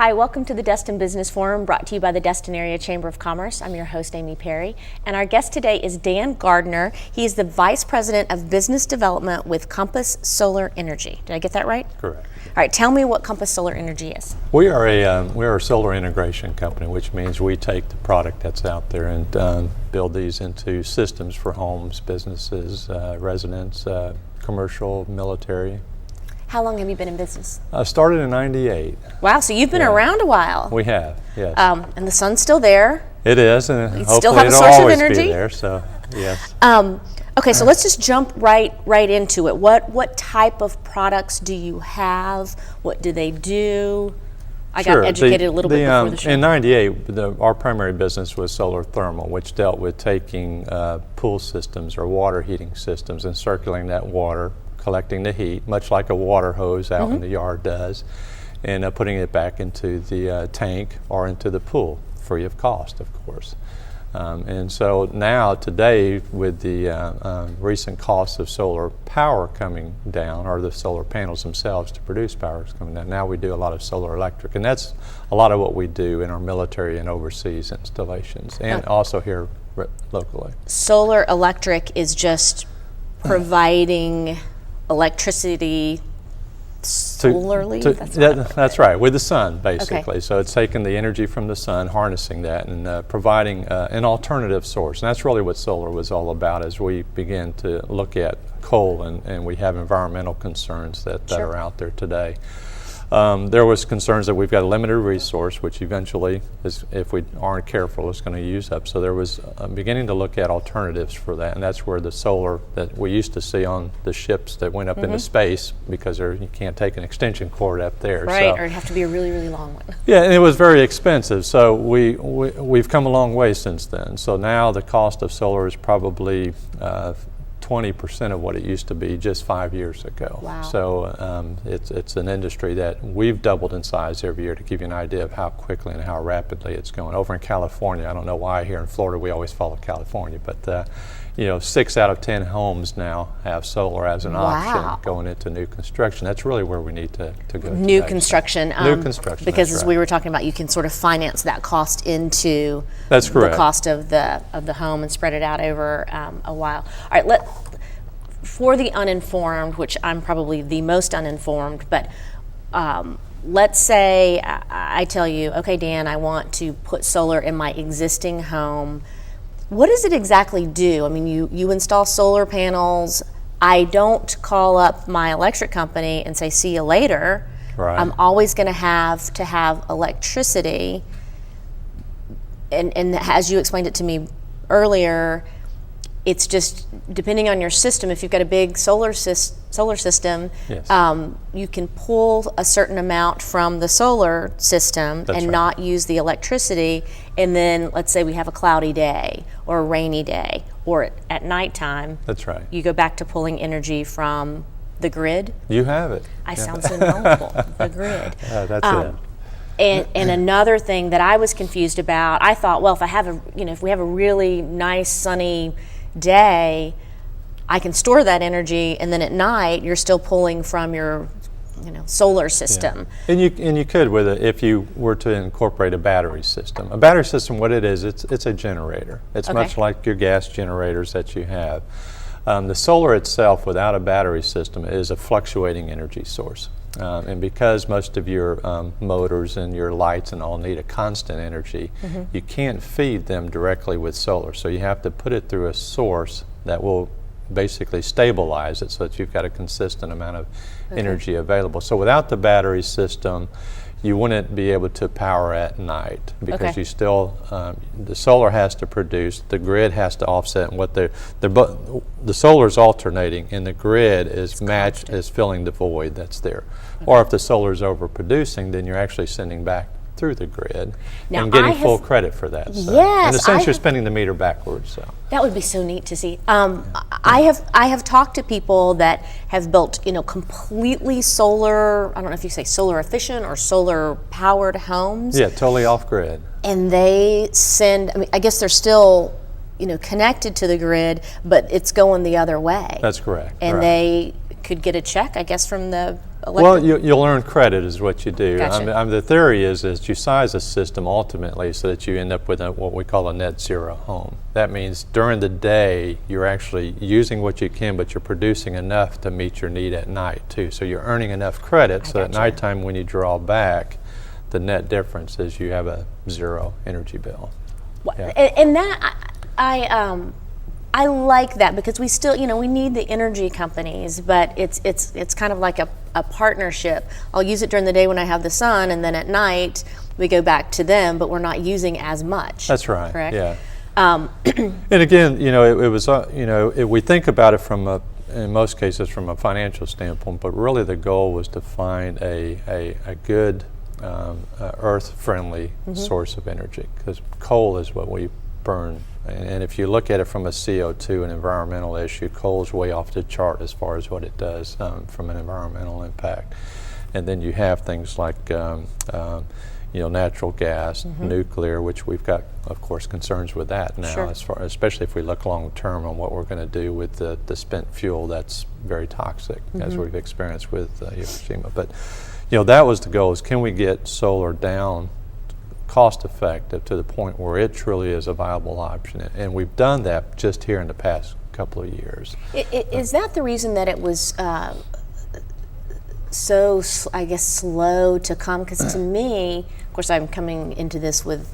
Hi, welcome to the Destin Business Forum, brought to you by the Destin Area Chamber of Commerce. I'm your host, Amy Perry, and our guest today is Dan Gardner. He is the Vice President of Business Development with Compass Solar Energy. Did I get that right? Correct. All right, tell me what Compass Solar Energy is. We are a solar integration company, which means we take the product that's out there and build these into systems for homes, businesses, residents, commercial, military. How long have you been in business? Started in '98. Wow, so you've been around a while. We have, yes. And the sun's still there. It is, and You hopefully still have a it'll source of always energy? be there. So, yes. Okay, so let's just jump right into it. What type of products do you have? What do they do? I got educated a little bit before the show. In '98, our primary business was solar thermal, which dealt with taking pool systems or water heating systems and circulating that water, collecting the heat, much like a water hose out in the yard does, and putting it back into the tank or into the pool, free of cost, of course. And so now, today, with the recent cost of solar power coming down, or the solar panels themselves to produce power is coming down, now we do a lot of solar electric. And that's a lot of what we do in our military and overseas installations, and also here locally. Solar electric is just providing electricity solarly? That's right, with the sun, basically. Okay. So it's taking the energy from the sun, harnessing that, and providing an alternative source. And that's really what solar was all about as we begin to look at coal, and we have environmental concerns that are out there today. There was concerns that we've got a limited resource, which eventually, if we aren't careful, is going to use up. So there was beginning to look at alternatives for that, and that's where the solar that we used to see on the ships that went up into space, because you can't take an extension cord up there. Right, so, or it'd have to be a really, really long one. yeah, and it was very expensive. So we've come a long way since then. So now the cost of solar is probably 20% of what it used to be just 5 years ago. Wow. So it's an industry that we've doubled in size every year, to give you an idea of how quickly and how rapidly it's going. Over in California, I don't know why here in Florida we always follow California, but 6 out of 10 homes now have solar as an option going into new construction. That's really where we need to go. New construction. New construction. Because that's as right. we were talking about, you can sort of finance that cost into That's correct. the cost of the home and spread it out over a while. All right, for the uninformed, which I'm probably the most uninformed, but let's say I tell you, okay, Dan, I want to put solar in my existing home. What does it exactly do? I mean, you install solar panels. I don't call up my electric company and say, see you later. Right. I'm always going to have electricity. And as you explained it to me earlier, it's just depending on your system. If you've got a big solar system, Yes. You can pull a certain amount from the solar system and not use the electricity. And then let's say we have a cloudy day or a rainy day or at nighttime. That's right. You go back to pulling energy from the grid. You have it. I sound so knowledgeable. The grid. That's it. And another thing that I was confused about, I thought, well, if we have a really nice sunny day, I can store that energy, and then at night you're still pulling from your solar system. Yeah. And you could with it if you were to incorporate a battery system. A battery system, what it is, it's a generator. It's much like your gas generators that you have. The solar itself, without a battery system, is a fluctuating energy source. And because most of your motors and your lights and all need a constant energy, you can't feed them directly with solar. So you have to put it through a source that will basically stabilize it so that you've got a consistent amount of energy available. So without the battery system, you wouldn't be able to power at night, because you still, the solar has to produce, the grid has to offset, and the solar is alternating, and the grid is filling the void that's there. Or if the solar is overproducing, then you're actually sending back through the grid and getting full credit for that. So. Yes, in a sense, you're spinning the meter backwards. So. That would be so neat to see. I have talked to people that have built completely solar. I don't know if you say solar efficient or solar powered homes. Yeah, totally off grid. And they send. I guess they're still connected to the grid, but it's going the other way. That's correct. And right. they could get a check, I guess, from the Well, you'll earn credit is what you do. Gotcha. The theory is you size a system ultimately so that you end up with what we call a net zero home. That means during the day you're actually using what you can, but you're producing enough to meet your need at night too. So you're earning enough credit so at nighttime when you draw back, the net difference is you have a zero energy bill. Yeah. And that I like that because we still, we need the energy companies, but it's kind of like a partnership. I'll use it during the day when I have the sun, and then at night we go back to them, but we're not using as much. That's right. Correct? Yeah. And again, it was, if we think about it in most cases from a financial standpoint, but really the goal was to find a good earth-friendly source of energy, because coal is what we burn. And if you look at it from a CO2, an environmental issue, coal's way off the chart as far as what it does from an environmental impact. And then you have things like natural gas, nuclear, which we've got, of course, concerns with that now, especially if we look long term on what we're going to do with the spent fuel that's very toxic, as we've experienced with Fukushima. But that was the goal: is can we get solar down cost effective to the point where it truly is a viable option, and we've done that just here in the past couple of years. Is that the reason that it was so, I guess, slow to come? Because to me, of course, I'm coming into this with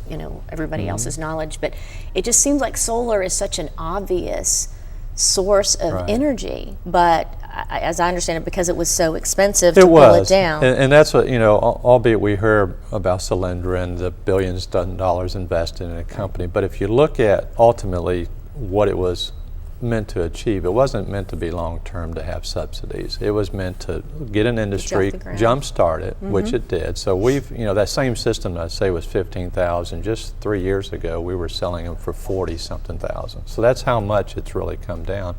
everybody else's knowledge, but it just seems like solar is such an obvious source of energy, but as I understand it, because it was so expensive to pull it down. And that's what, albeit we hear about Solyndra and the billions of dollars invested in a company, but if you look at ultimately what it was meant to achieve, it wasn't meant to be long-term to have subsidies. It was meant to get an industry, jump-start it, which it did. So we've, that same system that I say was 15,000, just 3 years ago we were selling them for 40-something thousand. So that's how much it's really come down.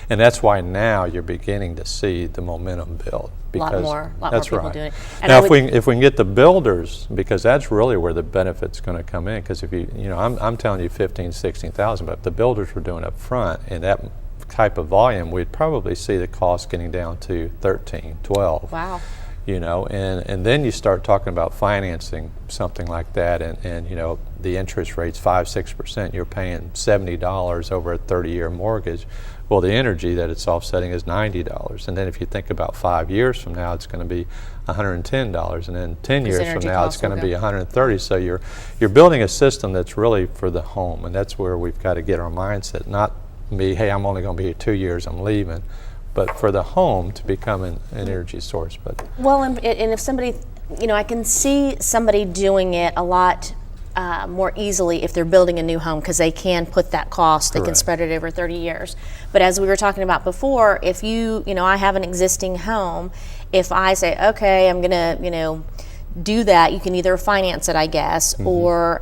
And that's why now you're beginning to see the momentum build. Because a lot more people doing it. And now, if we can get the builders, because that's really where the benefit's going to come in. Because if I'm telling you 15, 16,000, but if the builders were doing up front in that type of volume, we'd probably see the cost getting down to 13, 12. Wow. And then you start talking about financing something like that, and the interest rate's 5-6%. You're paying $70 over a 30-year mortgage. Well, the energy that it's offsetting is $90, and then if you think about 5 years from now, it's going to be $110, and then 10 years from now, it's going to be $130. So you're building a system that's really for the home, and that's where we've got to get our mindset. Not me, hey, I'm only going to be here 2 years, I'm leaving, but for the home to become an energy source. But well, and if somebody, I can see somebody doing it a lot more easily if they're building a new home, because they can put that cost, they can spread it over 30 years. But as we were talking about before, if I have an existing home, if I say, okay, I'm gonna, do that, you can either finance it, I guess, or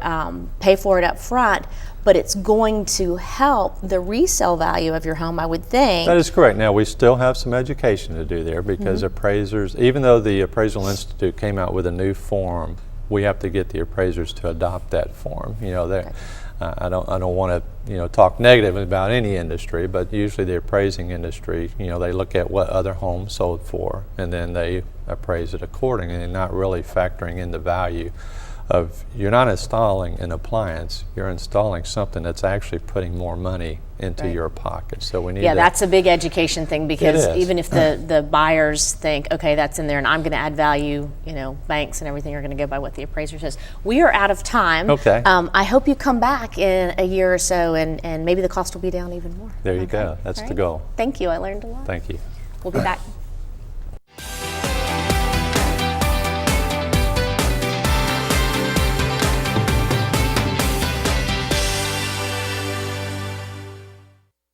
pay for it up front, but it's going to help the resale value of your home, I would think. That is correct. Now, we still have some education to do there, because appraisers, even though the Appraisal Institute came out with a new form, we have to get the appraisers to adopt that form. I don't want to talk negative about any industry, but usually the appraising industry, they look at what other homes sold for, and then they appraise it accordingly, and not really factoring in the value of, you're not installing an appliance, you're installing something that's actually putting more money into your pocket. So we need that's a big education thing, because even if the buyers think, okay, that's in there and I'm going to add value, banks and everything are going to go by what the appraiser says. We are out of time. Okay. I hope you come back in a year or so, and maybe the cost will be down even more. There you go. That's the goal. Thank you. I learned a lot. Thank you. We'll be back.